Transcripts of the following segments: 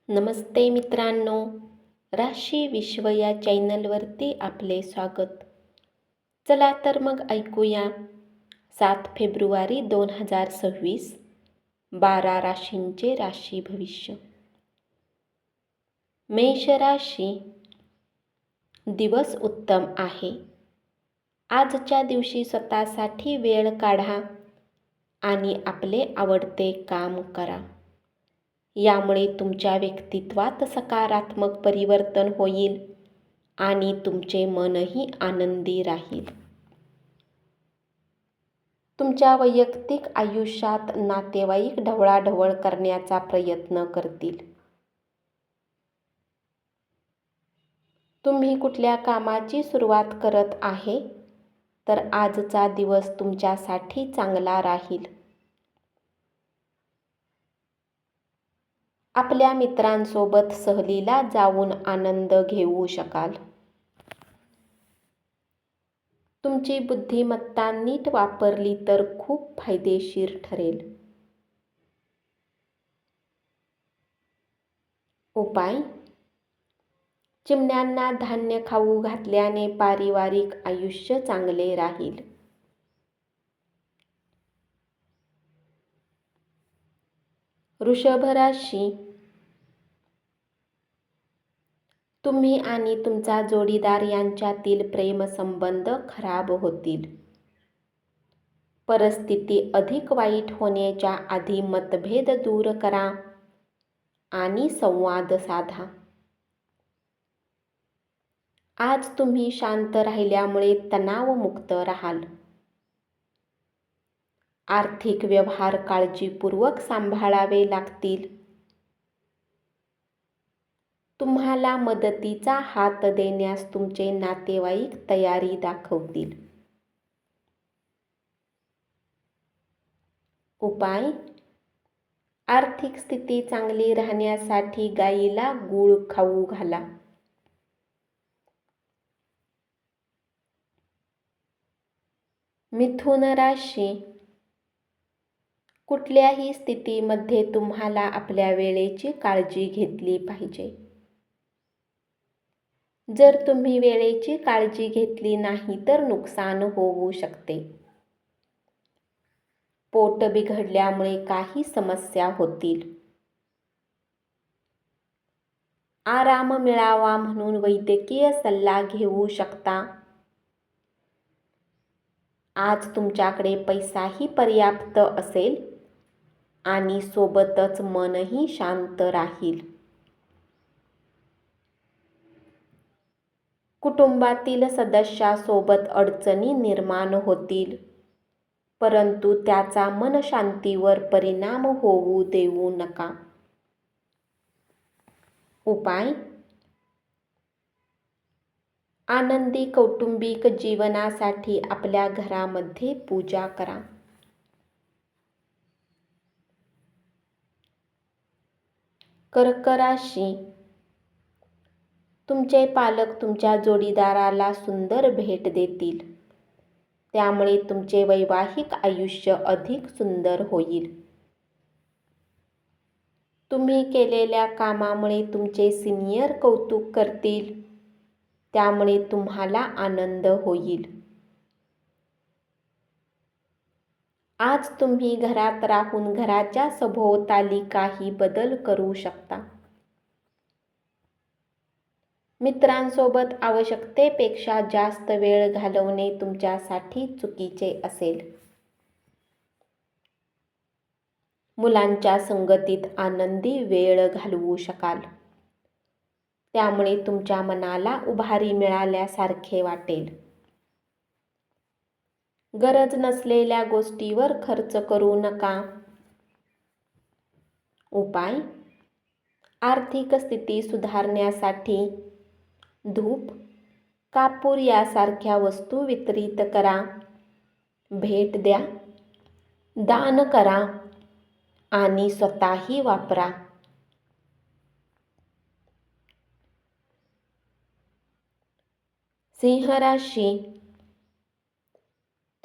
नमस्ते मित्रांनो, राशी विश्व या चॅनलवरती आपले स्वागत. चला तर मग ऐकूया 7 फेब्रुवारी 2026 12 राशींचे राशी भविष्य. मेष राशी. दिवस उत्तम आहे. आजच्या दिवशी स्वतःसाठी वेळ काढा आणि आपले आवडते काम करा. यामुळे तुमच्या व्यक्तित्वात सकारात्मक परिवर्तन होईल आणि तुमचे मनही आनंदी राहील. तुमच्या वैयक्तिक आयुष्यात नातेवाईक ढवळाढवळ करण्याचा प्रयत्न करतील. तुम्ही कुठल्या कामाची सुरुवात करत आहे तर आजचा दिवस तुमच्यासाठी चांगला राहील. आपल्या मित्रांसोबत सहलीला जाऊन आनंद घेऊ शकाल. तुमची बुद्धिमत्ता नीट वापरली तर खूप फायदेशीर ठरेल. उपाय. चिमण्यांना धान्य खाऊ घातल्याने पारिवारिक आयुष्य चांगले राहील. वृषभ राशी. तुम्ही आणि तुमचा जोडीदार यांच्यातील प्रेमसंबंध खराब होतील. परिस्थिती अधिक वाईट होण्याच्या आधी मतभेद दूर करा आणि संवाद साधा. आज तुम्ही शांत राहिल्यामुळे तणावमुक्त राहाल. आर्थिक व्यवहार काळजीपूर्वक सांभाळावे लागतील. तुम्हाला मदतीचा हात देण्यास तुमचे नातेवाईक तयारी दाखवतील. उपाय. आर्थिक स्थिती चांगली राहण्यासाठी गायीला गूळ खाऊ घाला. मिथुन राशी. कुठल्याही स्थितीमध्ये तुम्हाला आपल्या वेळेची काळजी घेतली पाहिजे. जर तुम्ही वेळेची काळजी घेतली नाही तर नुकसान होऊ शकते. पोट बिघडल्यामुळे काही समस्या होतील. आराम मिळावा म्हणून वैद्यकीय सल्ला घेऊ शकता. आज तुमच्याकडे पैसाही पर्याप्त असेल आणि सोबतच मनही शांत राहील. कुटुंबातील सदस्यासोबत अडचणी निर्माण होतील, परंतु त्याचा मनशांतीवर परिणाम होऊ देऊ नका. उपाय. आनंदी कौटुंबिक जीवनासाठी आपल्या घरामध्ये पूजा करा. कर्क राशी. तुमचे पालक तुमच्या जोडीदाराला सुंदर भेट देतील. त्यामुळे तुमचे वैवाहिक आयुष्य अधिक सुंदर होईल. तुम्ही केलेल्या कामामुळे तुमचे सिनियर कौतुक करतील. त्यामुळे तुम्हाला आनंद होईल. आज तुम्ही घरात राहून घराच्या सभोवताली काही बदल करू शकता. मित्रांसोबत आवश्यकतेपेक्षा जास्त वेळ घालवणे तुमच्यासाठी चुकीचे असेल. मुलांच्या संगतीत आनंदी वेळ घालवू शकाल. त्यामुळे तुमच्या मनाला उभारी मिळाल्यासारखे वाटेल. गरज नसलेल्या गोष्टीवर खर्च करू नका. उपाय. आर्थिक स्थिती सुधारण्यासाठी धूप, कापूर यासारख्या वस्तू वितरित करा. भेट द्या, दान करा आणि स्वतःही वापरा. सिंह राशी.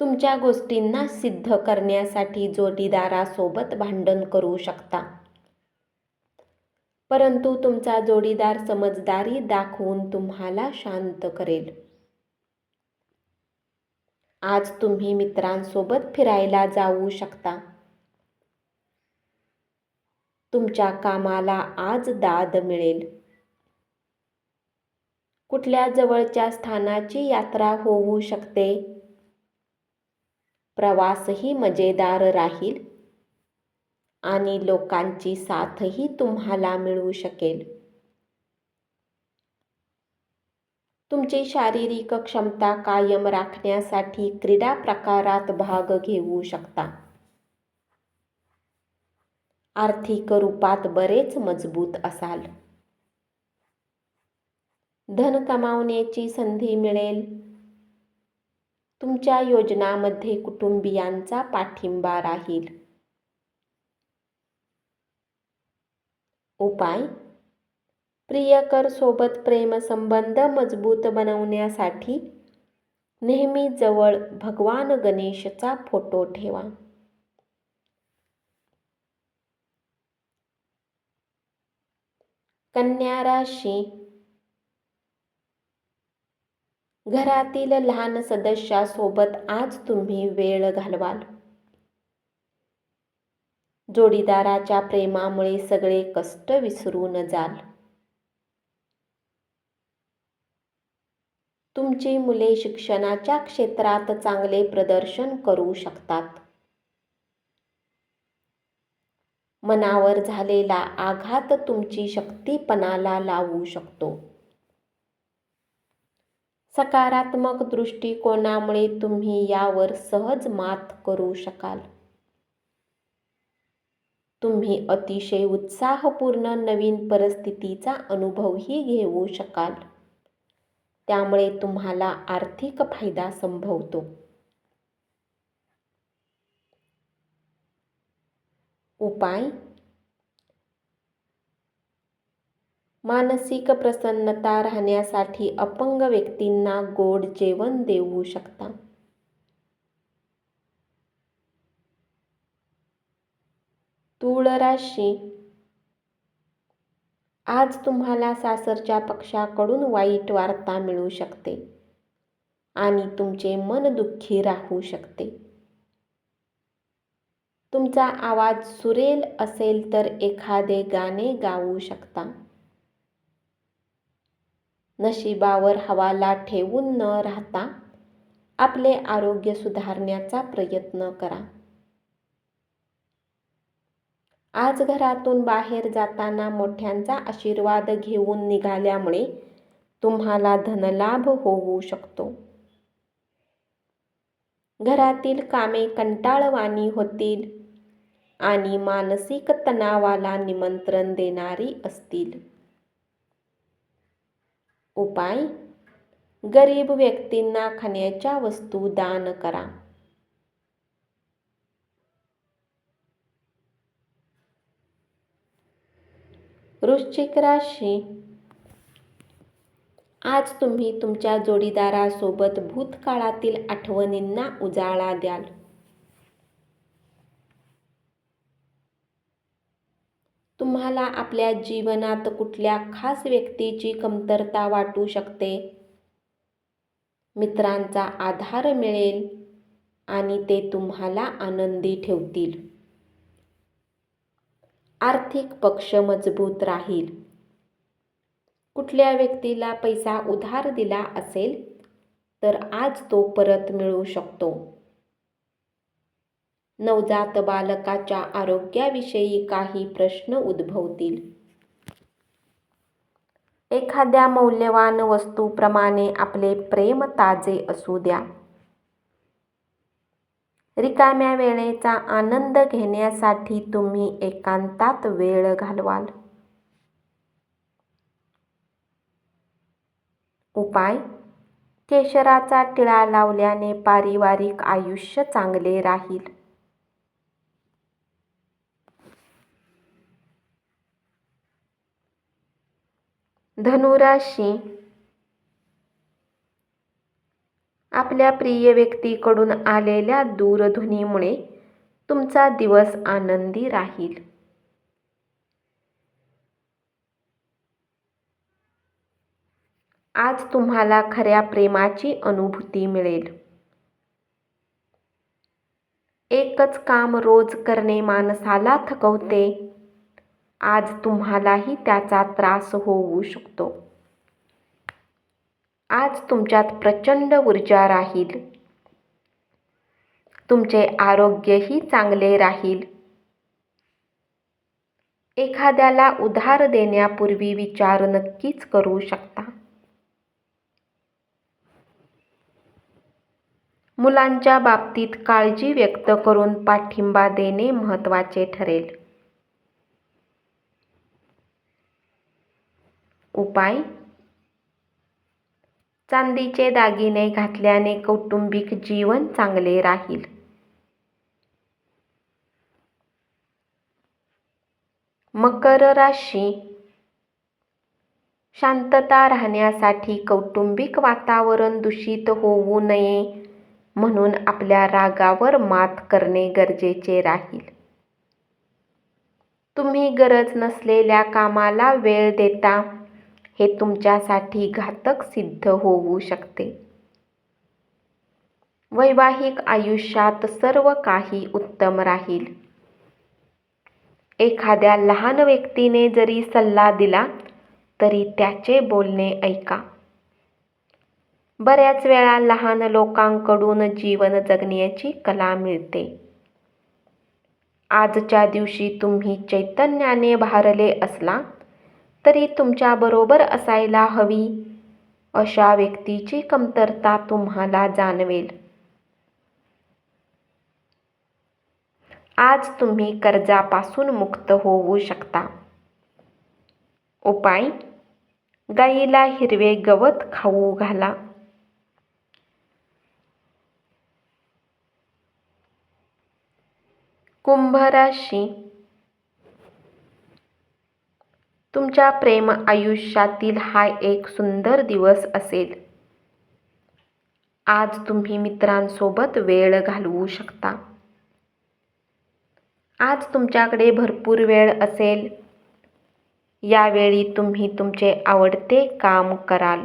तुमच्या गोष्टींना सिद्ध करण्यासाठी जोडीदारासोबत भांडण करू शकता. परंतु तुमचा जोडीदार समजदारी दाखवून तुम्हाला शांत करेल. आज तुम्ही मित्रांसोबत फिरायला जाऊ शकता. तुमच्या कामाला आज दाद मिळेल. कुठल्या जवळच्या स्थानाची यात्रा होऊ शकते. प्रवासही मजेदार राहील आणि लोकांची साथही तुम्हाला मिळू शकेल. तुमची शारीरिक क्षमता कायम राखण्यासाठी क्रीडा प्रकारात भाग घेऊ शकता. आर्थिक रूपात बरेच मजबूत असाल. धन कमावण्याची संधी मिळेल. तुमच्या योजनांमध्ये कुटुंबियांचा पाठिंबा राहील. उपाय: प्रियकर सोबत प्रेमसंबंध मजबूत बनवण्यासाठी नेहमी जवळ भगवान गणेशचा फोटो ठेवा. कन्या राशी. घरातील लहान सदस्यासोबत आज तुम्ही वेळ घालवाल. जोडीदाराच्या प्रेमामुळे सगळे कष्ट विसरून जाल. तुमची मुले शिक्षणाच्या क्षेत्रात चांगले प्रदर्शन करू शकतात. मनावर झालेला आघात तुमची शक्ती पणाला लावू शकतो. सकारात्मक दृष्टिकोनामुळे तुम्ही यावर सहज मात करू शकाल. तुम्ही अतिशय उत्साहपूर्ण नवीन परिस्थितीचा अनुभवही घेऊ शकाल. त्यामुळे तुम्हाला आर्थिक फायदा संभवतो. उपाय: मानसिक प्रसन्नता राहण्यासाठी अपंग व्यक्तींना गोड जेवण देऊ शकता. तूळ राशी. आज तुम्हाला सासरच्या पक्षाकडून वाईट वार्ता मिळू शकते आणि तुमचे मन दुःखी राहू शकते. तुमचा आवाज सुरेल असेल तर एखादे गाणे गाऊ शकता. नशिबावर हवाला ठेवून न राहता आपले आरोग्य सुधारण्याचा प्रयत्न करा. आज घरातून बाहेर जाताना मोठ्यांचा आशीर्वाद घेऊन निघाल्यामुळे तुम्हाला धनलाभ होऊ शकतो. घरातील कामे कंटाळवाणी होतील आणि मानसिक तणावाला निमंत्रण देणारी असतील. उपाय: गरीब व्यक्तींना खाण्याच्या वस्तू दान करा. वृश्चिक राशी. आज तुम्ही तुमच्या जोडीदारासोबत भूतकाळातील आठवणींना उजाळा द्याल. तुम्हाला आपल्या जीवनात कुठल्या खास व्यक्तीची कमतरता वाटू शकते. मित्रांचा आधार मिळेल आणि ते तुम्हाला आनंदी ठेवतील. आर्थिक पक्ष मजबूत राहील. कुठल्या व्यक्तीला पैसा उधार दिला असेल तर आज तो परत मिळू शकतो. नवजात बालकाच्या आरोग्याविषयी काही प्रश्न उद्भवतील. एखाद्या मौल्यवान वस्तूप्रमाणे आपले प्रेम ताजे असू द्या. रिकाम्या वेळेचा आनंद घेण्यासाठी तुम्ही एकांतात वेळ घालवाल. उपाय: केशराचा टिळा लावल्याने पारिवारिक आयुष्य चांगले राहील. धनुराशी. आपल्या प्रिय व्यक्तीकडून आलेल्या दूरध्वनीमुळे तुमचा दिवस आनंदी राहील. आज तुम्हाला खऱ्या प्रेमाची अनुभूती मिळेल. एकच काम रोज करणे माणसाला थकवते. आज तुम्हालाही त्याचा त्रास होऊ शकतो. आज तुमच्यात प्रचंड ऊर्जा राहील. तुमचे आरोग्यही चांगले राहील. एखाद्याला उधार देण्यापूर्वी विचार नक्कीच करू शकता. मुलांच्या बाबतीत काळजी व्यक्त करून पाठिंबा देणे महत्त्वाचे ठरेल. उपाय: चांदीचे दागिने घातल्याने कौटुंबिक जीवन चांगले राहील. मकर राशी: शांतता राहण्यासाठी कौटुंबिक वातावरण दूषित होऊ नये म्हणून आपल्या रागावर मात करणे गरजेचे राहील. तुम्ही गरज नसलेल्या कामाला वेळ देता, हे तुमच्यासाठी घातक सिद्ध होऊ शकते. वैवाहिक आयुष्यात सर्व काही उत्तम राहील. एखाद्या लहान व्यक्तीने जरी सल्ला दिला तरी त्याचे बोलणे ऐका. बऱ्याच वेळा लहान लोकांकडून जीवन जगण्याची कला मिळते. आजच्या दिवशी तुम्ही चैतन्याने भारले असला तरी तुमच्याबरोबर असायला हवी अशा व्यक्तीची कमतरता तुम्हाला जाणवेल. आज तुम्ही कर्जापासून मुक्त होऊ शकता. उपाय: गाईला हिरवे गवत खाऊ घाला. कुंभ राशी: तुमच्या प्रेम आयुष्यातील हा एक सुंदर दिवस असेल. आज तुम्ही मित्रांसोबत वेळ घालवू शकता. आज तुमच्याकडे भरपूर वेळ असेल. यावेळी तुम्ही तुमचे आवडते काम कराल.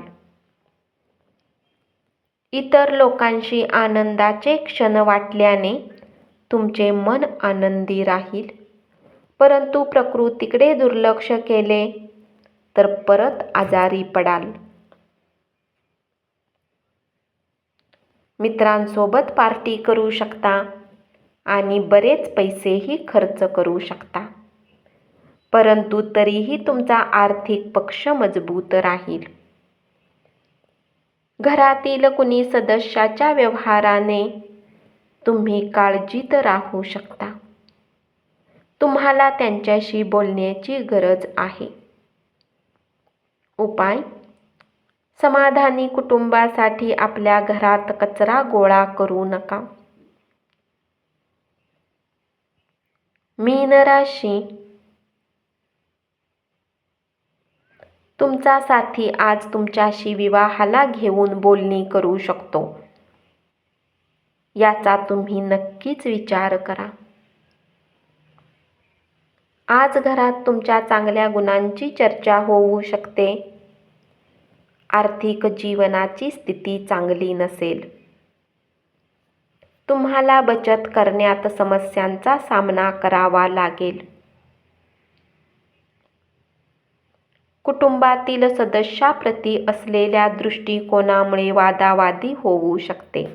इतर लोकांशी आनंदाचे क्षण वाटल्याने तुमचे मन आनंदी राहील. परंतु प्रकृतीकडे दुर्लक्ष केले तर परत आजारी पडाल. मित्रांसोबत पार्टी करू शकता आणि बरेच पैसेही खर्च करू शकता. परंतु तरीही तुमचा आर्थिक पक्ष मजबूत राहील. घरातील कुणी सदस्याच्या व्यवहाराने तुम्ही काळजीत राहू शकता. तुम्हाला त्यांच्याशी बोलण्याची गरज आहे. उपाय: समाधानी कुटुंबासाठी आपल्या घरात कचरा गोळा करू नका. मीन राशी: तुमचा साथी आज तुमच्याशी विवाहाला घेऊन बोलणी करू शकतो. याचा तुम्ही नक्कीच विचार करा. आज घरात तुमच्या चांगल्या गुणांची चर्चा होऊ शकते. आर्थिक जीवनाची स्थिती चांगली नसेल. तुम्हाला बचत करण्यात समस्यांचा सामना करावा लागेल. कुटुंबातील सदस्याप्रती असलेल्या दृष्टिकोनामुळे वादावादी होऊ शकते.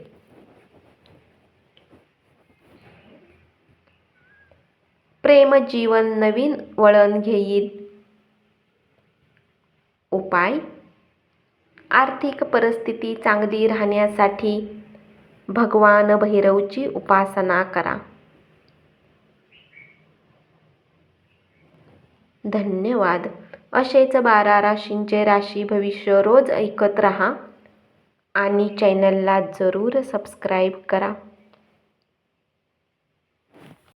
प्रेम जीवन नवीन वळण घेईल. उपाय: आर्थिक परिस्थिती चांगली राहण्यासाठी भगवान भैरवची उपासना करा. धन्यवाद. असेच 12 राशींचे राशी भविष्य रोज ऐकत रहा आणि चॅनलला जरूर सबस्क्राईब करा.